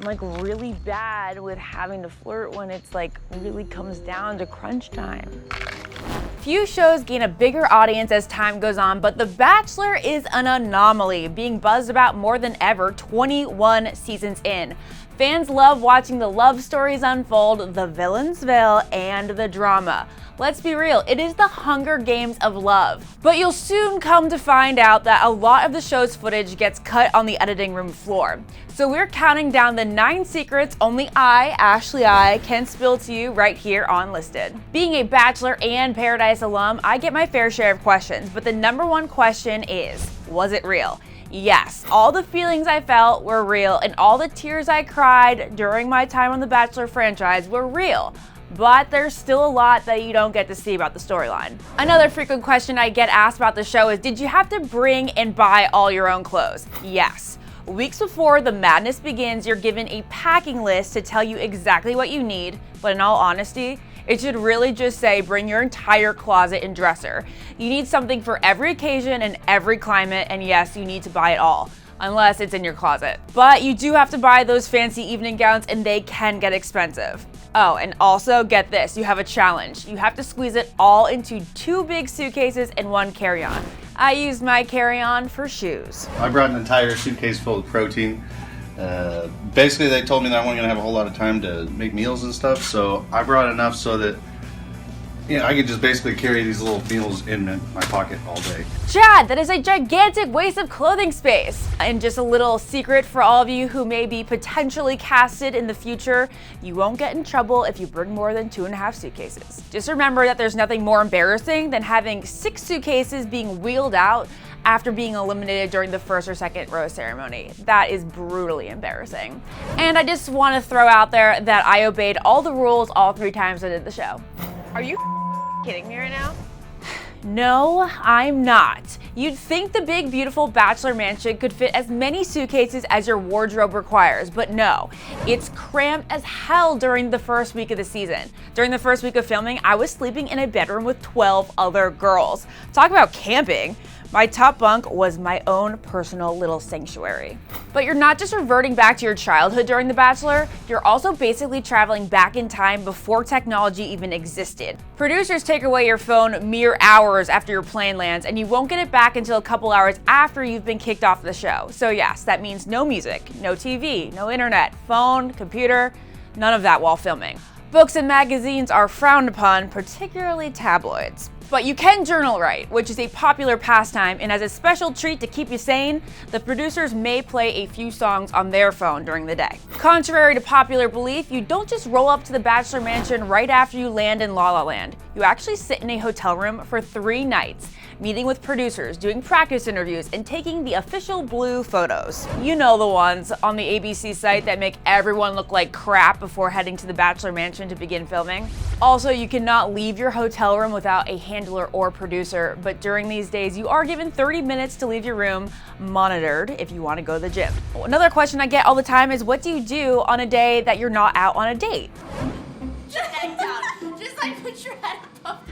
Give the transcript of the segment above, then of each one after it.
I'm like really bad with having to flirt when it's like really comes down to crunch time. Few shows gain a bigger audience as time goes on, but The Bachelor is an anomaly, being buzzed about more than ever 21 seasons in. Fans love watching the love stories unfold, the villains vill, and the drama. Let's be real, it is the Hunger Games of love. But you'll soon come to find out that a lot of the show's footage gets cut on the editing room floor. So we're counting down the 9 secrets only I, Ashley I, can spill to you right here on Listed. Being a Bachelor and Paradise alum, I get my fair share of questions, but the number one question is, was it real? Yes, all the feelings I felt were real, and all the tears I cried during my time on the Bachelor franchise were real. But there's still a lot that you don't get to see about the storyline. Another frequent question I get asked about the show is, did you have to bring and buy all your own clothes? Yes. Weeks before the madness begins, you're given a packing list to tell you exactly what you need, but in all honesty, it should really just say bring your entire closet and dresser. You need something for every occasion and every climate, and yes, you need to buy it all, unless it's in your closet. But you do have to buy those fancy evening gowns, and they can get expensive. Oh, and also get this, you have a challenge. You have to squeeze it all into 2 big suitcases and 1 carry-on. I used my carry-on for shoes. I brought an entire suitcase full of protein. Basically, they told me that I wasn't going to have a whole lot of time to make meals and stuff, so I brought enough so that I could just basically carry these little meals in my pocket all day. Chad, that is a gigantic waste of clothing space. And just a little secret for all of you who may be potentially casted in the future, you won't get in trouble if you bring more than 2.5 suitcases. Just remember that there's nothing more embarrassing than having 6 suitcases being wheeled out after being eliminated during the first or second rose ceremony. That is brutally embarrassing. And I just want to throw out there that I obeyed all the rules all 3 times I did the show. Are you kidding me right now? No, I'm not. You'd think the big, beautiful Bachelor mansion could fit as many suitcases as your wardrobe requires, but no. It's cramped as hell during the first week of the season. During the first week of filming, I was sleeping in a bedroom with 12 other girls. Talk about camping. My top bunk was my own personal little sanctuary. But you're not just reverting back to your childhood during The Bachelor, you're also basically traveling back in time before technology even existed. Producers take away your phone mere hours after your plane lands, and you won't get it back until a couple hours after you've been kicked off the show. So yes, that means no music, no TV, no internet, phone, computer, none of that while filming. Books and magazines are frowned upon, particularly tabloids. But you can journal write, which is a popular pastime, and as a special treat to keep you sane, the producers may play a few songs on their phone during the day. Contrary to popular belief, you don't just roll up to the Bachelor mansion right after you land in La La Land. You actually sit in a hotel room for 3 nights, meeting with producers, doing practice interviews, and taking the official blue photos. You know the ones on the ABC site that make everyone look like crap before heading to the Bachelor mansion to begin filming. Also, you cannot leave your hotel room without a handler or producer, but during these days, you are given 30 minutes to leave your room, monitored if you want to go to the gym. Another question I get all the time is, what do you do on a day that you're not out on a date? Put your head down. Just like put your head up.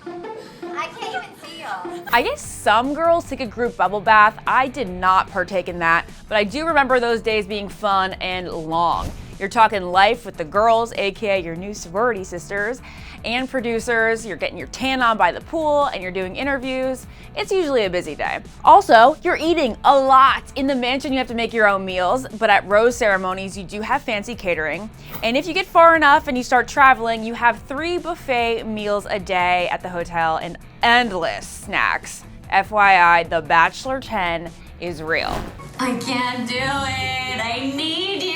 I can't even see y'all. I guess some girls take a group bubble bath. I did not partake in that, but I do remember those days being fun and long. You're talking life with the girls, aka your new sorority sisters, and producers. You're getting your tan on by the pool, and you're doing interviews. It's usually a busy day. Also, you're eating a lot. In the mansion, you have to make your own meals, but at rose ceremonies, you do have fancy catering. And if you get far enough and you start traveling, you have 3 buffet meals a day at the hotel and endless snacks. FYI, the Bachelor 10 is real. I can't do it. I need you.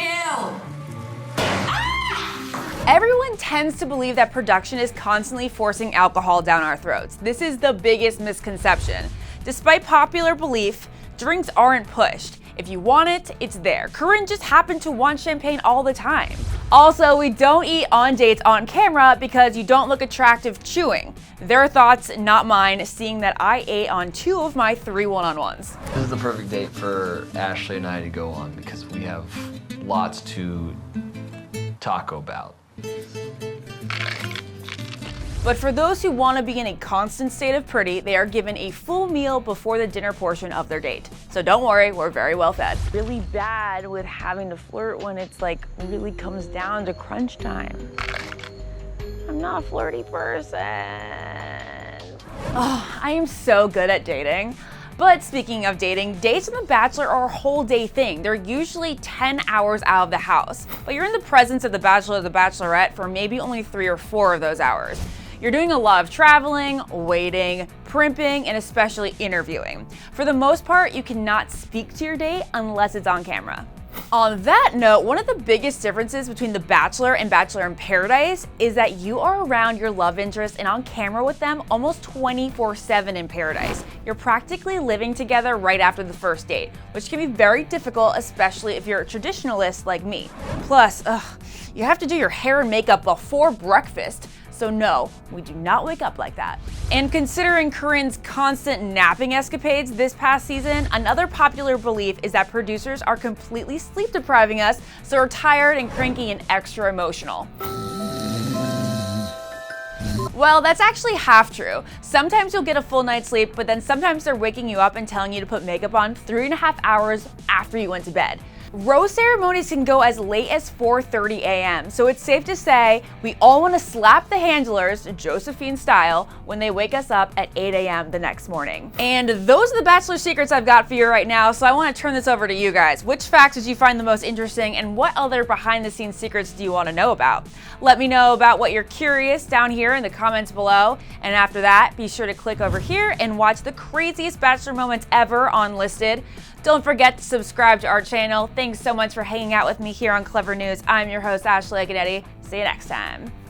Everyone tends to believe that production is constantly forcing alcohol down our throats. This is the biggest misconception. Despite popular belief, drinks aren't pushed. If you want it, it's there. Corinne just happened to want champagne all the time. Also, we don't eat on dates on camera because you don't look attractive chewing. Their thoughts, not mine, seeing that I ate on 2 of my 3 one-on-ones. This is the perfect date for Ashley and I to go on because we have lots to talk about. But for those who want to be in a constant state of pretty, they are given a full meal before the dinner portion of their date. So don't worry, we're very well fed. Really bad with having to flirt when it's like really comes down to crunch time. I'm not a flirty person. Oh, I am so good at dating. But speaking of dating, dates on The Bachelor are a whole day thing. They're usually 10 hours out of the house. But you're in the presence of the Bachelor or the Bachelorette for maybe only 3 or 4 of those hours. You're doing a lot of traveling, waiting, primping, and especially interviewing. For the most part, you cannot speak to your date unless it's on camera. On that note, one of the biggest differences between The Bachelor and Bachelor in Paradise is that you are around your love interest and on camera with them almost 24/7 in Paradise. You're practically living together right after the first date, which can be very difficult, especially if you're a traditionalist like me. Plus, you have to do your hair and makeup before breakfast. So no, we do not wake up like that. And considering Corinne's constant napping escapades this past season, another popular belief is that producers are completely sleep depriving us, so we're tired and cranky and extra emotional. Well, that's actually half true. Sometimes you'll get a full night's sleep, but then sometimes they're waking you up and telling you to put makeup on 3.5 hours after you went to bed. Rose ceremonies can go as late as 4:30 a.m., so it's safe to say we all want to slap the handlers, Josephine style, when they wake us up at 8 a.m. the next morning. And those are the Bachelor secrets I've got for you right now, so I want to turn this over to you guys. Which facts did you find the most interesting, and what other behind-the-scenes secrets do you want to know about? Let me know about what you're curious down here in the comments below, and after that, be sure to click over here and watch the craziest Bachelor moments ever on Listed. Don't forget to subscribe to our channel. Thanks so much for hanging out with me here on Clevver News. I'm your host, Ashley Aganetti. See you next time.